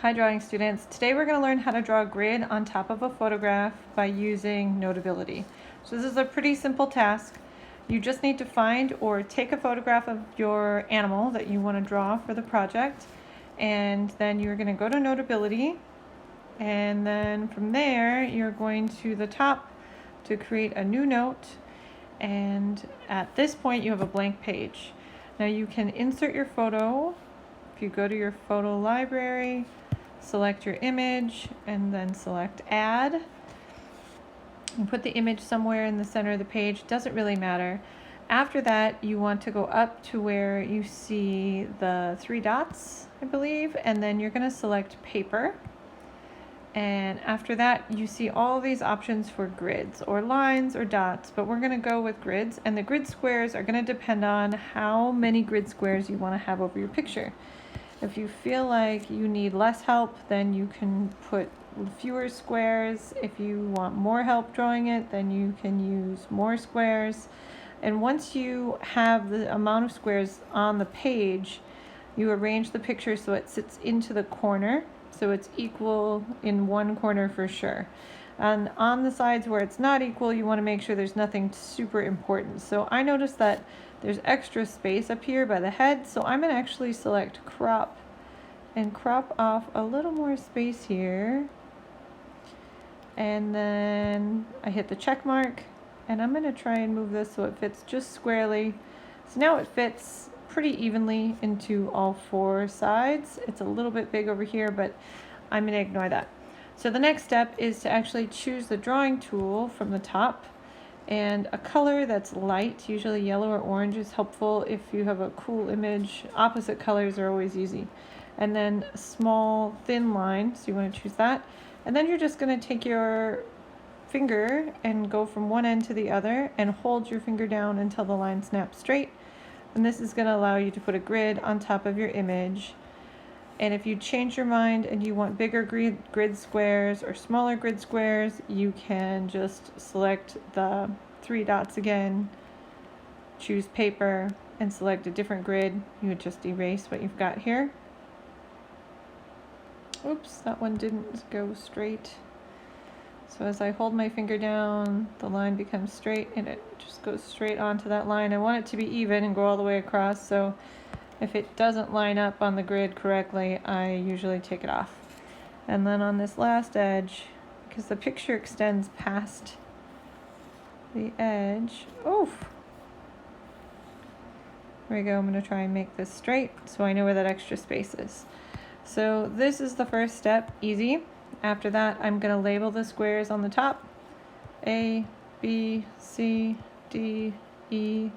Hi drawing students. Today we're going to learn how to draw a grid on top of a photograph by using Notability. So this is a pretty simple task. You just need to find or take a photograph of your animal that you want to draw for the project, and then you're going to go to Notability, and then from there you're going to the top to create a new note, and at this point you have a blank page. Now you can insert your photo. If you go to your photo library, select your image and then select add and put the image somewhere in the center of the page. Doesn't really matter. After that, you want to go up to where you see the three dots, I believe, and then you're going to select paper. And after that, you see all these options for grids or lines or dots, but we're going to go with grids, and the grid squares are going to depend on how many grid squares you want to have over your picture. If you feel like you need less help, then you can put fewer squares. If you want more help drawing it, then you can use more squares. And once you have the amount of squares on the page, you arrange the picture so it sits into the corner, so it's equal in one corner for sure. And on the sides where it's not equal, you want to make sure there's nothing super important. So I noticed that there's extra space up here by the head, so I'm going to actually select crop and crop off a little more space here. And then I hit the check mark, and I'm going to try and move this so it fits just squarely. So now it fits pretty evenly into all four sides. It's a little bit big over here, but I'm going to ignore that. So the next step is to actually choose the drawing tool from the top, and a color that's light, usually yellow or orange, is helpful if you have a cool image. Opposite colors are always easy. And then a small thin line, so you want to choose that. And then you're just going to take your finger and go from one end to the other and hold your finger down until the line snaps straight. And this is going to allow you to put a grid on top of your image. And if you change your mind and you want bigger grid squares or smaller grid squares, you can just select the three dots again, choose paper, and select a different grid. You would just erase what you've got here. Oops, that one didn't go straight. So as I hold my finger down, the line becomes straight and it just goes straight onto that line. I want it to be even and go all the way across, so if it doesn't line up on the grid correctly, I usually take it off. And then on this last edge, because the picture extends past the edge, oof! There we go. I'm going to try and make this straight so I know where that extra space is. So this is the first step, easy. After that, I'm going to label the squares on the top, A, B, C, D, E,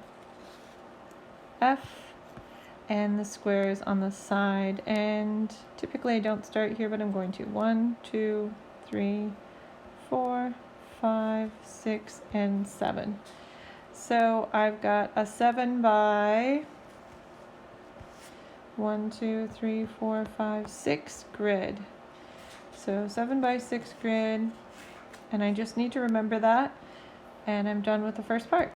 F, and the squares on the side. And typically I don't start here, but I'm going to. 1, 2, 3, 4, 5, 6, and 7. So I've got a 7 by 1, 2, 3, 4, 5, 6 grid. So 7 by 6 grid, and I just need to remember that, and I'm done with the first part.